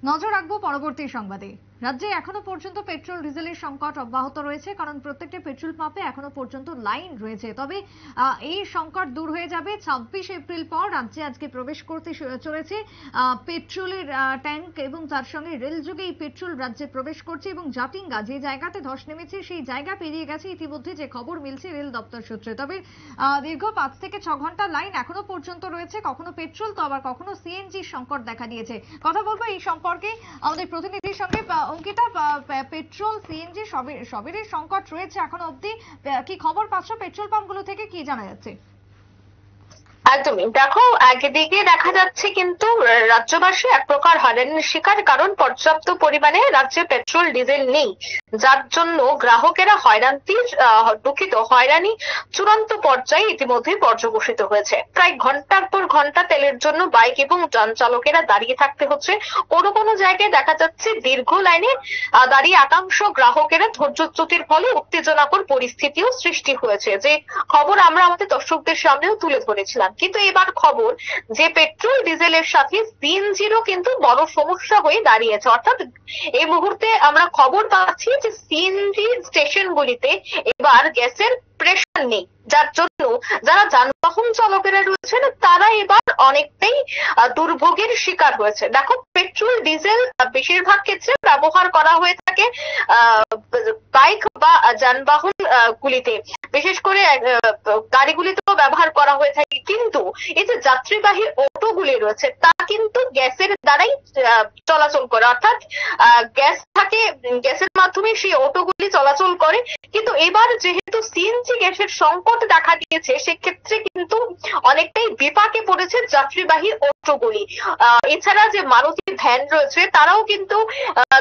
নজর রাখবো পরবর্তী সংবাদে। রাজ্যে এখনো পর্যন্ত পেট্রোল ডিজেলের সংকট অব্যাহত রয়েছে, কারণ প্রত্যেকটা পেট্রোল পাম্পে এখনো পর্যন্ত লাইন রয়েছে। তবে এই সংকট দূর হয়ে যাবে 26 এপ্রিল পর। রাজ্যে আজকে প্রবেশ করতে চলেছে পেট্রোলের ট্যাঙ্ক এবং তার সঙ্গে রেল যোগে এই পেট্রোল রাজ্যে প্রবেশ করছে এবং জাটিঙ্গা যে জায়গাতে ধস নেমেছে সেই জায়গা পেরিয়ে গেছে ইতিমধ্যে, যে খবর মিলছে রেল দপ্তর সূত্রে। তবে দীর্ঘ 5 থেকে 6 ঘন্টা লাইন এখনো পর্যন্ত রয়েছে, কখনো পেট্রোল তো আবার কখনো সিএনজি সংকট দেখা দিয়েছে। কথা বলবো এই সম্পর্কে আমাদের প্রতিনিধির সঙ্গে। অঙ্কিতা, পেট্রোল সিএনজি সবেরই সংকট রয়েছে এখনো অবধি, কি খবর পাচ্ছ পেট্রোল পাম্পগুলো থেকে, কি জানা যাচ্ছে? একদমই, দেখো একদিকে দেখা যাচ্ছে কিন্তু রাজ্যবাসী এক প্রকার হয়রানির শিকার, কারণ পর্যাপ্ত পরিমাণে রাজ্যে পেট্রোল ডিজেল নেই, যার জন্য গ্রাহকেরা হয়রানি চূড়ান্ত পর্যায়ে ইতিমধ্যে পর্যবসিত হয়েছে। প্রায় ঘন্টার পর ঘন্টা তেলের জন্য বাইক এবং যান চালকেরা দাঁড়িয়ে থাকতে হচ্ছে। কোনো কোনো জায়গায় দেখা যাচ্ছে দীর্ঘ লাইনে দাঁড়িয়ে একাংশ গ্রাহকেরা ধৈর্যচ্যুতির ফলে উত্তেজনাকর পরিস্থিতিও সৃষ্টি হয়েছে, যে খবর আমরা আমাদের দর্শকদের সামনেও তুলে ধরেছিলাম। কিন্তু এবার খবর যে পেট্রোল ডিজেলের সাথে সিএনজিরও কিন্তু বড় সমস্যা হয়ে দাঁড়িয়েছে। অর্থাৎ এই মুহূর্তে আমরা খবর পাচ্ছি যে সিএনজি স্টেশনগুলিতে এবার গ্যাসের প্রেশার নেই, যার জন্য যারা যানবাহন চালকেরা রয়েছেন তারা এবার অনেকটাই দুর্ভোগের শিকার হয়েছে। দেখো, পেট্রোল ডিজেল বেশিরভাগ ক্ষেত্রে ব্যবহার করা হয়ে থাকে বাইক বা যানবাহন গুলিতে, বিশেষ করে গাড়িগুলিতেও ব্যবহার করা হয়ে থাকে। কিন্তু এই যে যাত্রীবাহী অটোগুলি রয়েছে তা কিন্তু গ্যাসের দ্বারাই চলাচল করে, অর্থাৎ গ্যাস থাকে, গ্যাসের মাধ্যমে সেই অটোগুলি চলাচল করে। কিন্তু এবার যেহেতু সিএনজি গ্যাসের সংকট দেখা দিয়েছে, সেক্ষেত্রে কিন্তু অনেকটাই বিপাকে পড়েছে যাত্রীবাহী অটোগুলি। এছাড়া যে মারুতি ভ্যান রয়েছে তারাও কিন্তু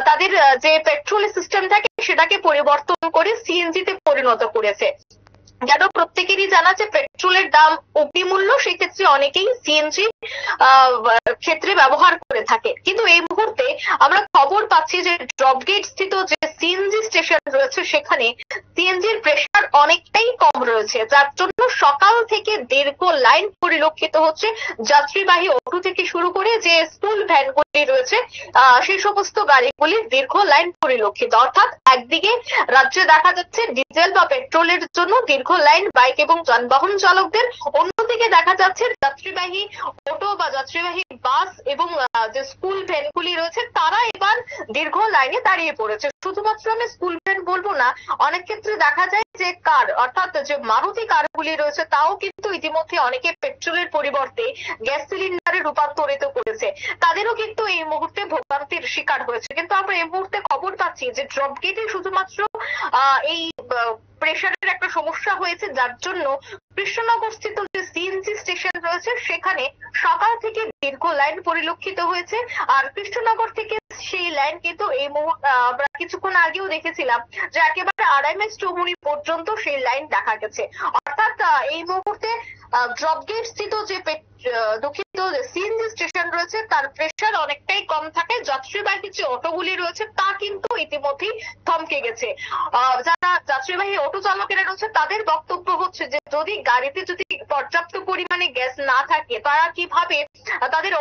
তাদের যে পেট্রোল সিস্টেম থাকে সেটাকে পরিবর্তন করে সিএনজি তে পরিণত করেছে। যেন প্রত্যেকেরই জানা যে পেট্রোলের দাম অগ্নিমূল্য, সেক্ষেত্রে অনেকেই সিএনজি ক্ষেত্রে ব্যবহার করে থাকে। কিন্তু এই মুহূর্তে আমরা খবর পাচ্ছি যে ড্রপগেট স্থিত যে সিএনজি স্টেশন রয়েছে সেখানে সিএনজির প্রেসার অনেকটাই কম রয়েছে, যার জন্য সকাল থেকে দীর্ঘ লাইন পরিলক্ষিত হচ্ছে। যাত্রীবাহী অটো থেকে শুরু করে যে স্কুল ভ্যানগুলি রয়েছে সেই সমস্ত গাড়িগুলির দীর্ঘ লাইন পরিলক্ষিত। অর্থাৎ একদিকে রাজ্যে দেখা যাচ্ছে ডিজেল বা পেট্রোলের জন্য দীর্ঘ লাইন বাইক এবং যানবাহন চালকদের, অন্যদিকে দেখা যাচ্ছে যাত্রীবাহী অটো বা যাত্রীবাহী বাস এবং যে স্কুল ভ্যানগুলি রয়েছে তারা এবার দীর্ঘ লাইনে দাঁড়িয়ে পড়েছে। শুধুমাত্র আমি স্কুল ভ্যান বলবো না, অনেক ক্ষেত্রে দেখা যায় যে কার, অর্থাৎ যে মারুতি কারগুলি রয়েছে তাও কিন্তু ইতিমধ্যে অনেকে পেট্রোলের পরিবর্তে গ্যাস সিলিন্ডারে রূপান্তরিত করেছে, তাদেরও কিন্তু এই মুহূর্তে ভোগান্তির শিকার হয়েছে। কিন্তু আমরা এই মুহূর্তে খবর পাচ্ছি যে ড্রপগেটে শুধুমাত্র এই প্রেসারের একটা সমস্যা হয়েছে, যার জন্য কৃষ্ণনগর স্থিত যে সিএনজি স্টেশন রয়েছে সেখানে সকাল থেকে দীর্ঘ লাইন পরিলক্ষিত হয়েছে। আর কৃষ্ণনগর থেকে সেই লাইন কিন্তু এই মুহূর্তে আমরা কিছুক্ষণ আগেও দেখেছিলাম যে একেবারে আড়াইমাইল চৌমুহনী পর্যন্ত সেই লাইন দেখা গেছে। অর্থাৎ এই মুহূর্তে ড্রপগেট স্থিত যে দুঃখিত সিএনজি স্টেশন রয়েছে তার প্রেসার অনেকটাই কম থাকে। যাত্রীবাহী যে অটোগুলি রয়েছে তা কিন্তু ইতিমধ্যেই থমকে গেছে। যারা যাত্রীবাহী অটো চালকেরা রয়েছে তাদের বক্তব্য হচ্ছে যে যদি গাড়িতে যদি পর্যাপ্ত পরিমাণে গ্যাস না থাকে তারা কিভাবে তাদের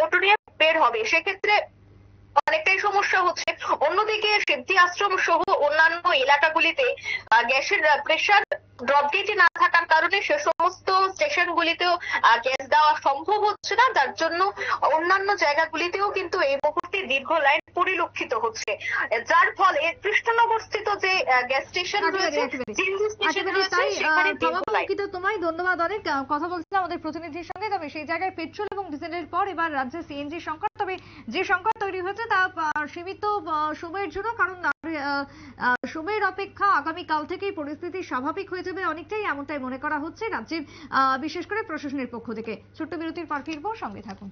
অটো নিয়ে বের হবে, সেক্ষেত্রে অনেকটাই সমস্যা হচ্ছে। অন্যদিকে সিদ্ধি আশ্রম সহ অন্যান্য এলাকাগুলিতে গ্যাসের প্রেসার ড্রপগেটে না থাকার কারণে সে সমস্ত স্টেশনগুলিতেও গ্যাস দেওয়া সম্ভব হচ্ছে না, যার জন্য অন্যান্য জায়গাগুলিতেও কিন্তু এই মুহূর্তে দীর্ঘ লাইন পরিলক্ষিত হচ্ছে, যার ফলে কৃষ্ণনগর স্থিত যে গ্যাস স্টেশন রয়েছে তোমায় ধন্যবাদ অনেক। কথা বলছিলাম আমাদের প্রতিনিধির সঙ্গে। তবে সেই জায়গায় পেট্রোল এবং ডিজেলের পর এবার রাজ্যে সিএনজি সংকট, তবে যে সংকট তৈরি হয়েছে তা সীমিত সময়ের জন্য, কারণ সময়ের অপেক্ষা আগামীকাল থেকেই পরিস্থিতি স্বাভাবিক হয়ে যাবে অনেকটাই, এমনটাই মনে করা হচ্ছে রাজ্যের বিশেষ করে প্রশাসনের পক্ষ থেকে। ছোট্ট বিরতির পর ফিরবো, সঙ্গে থাকুন।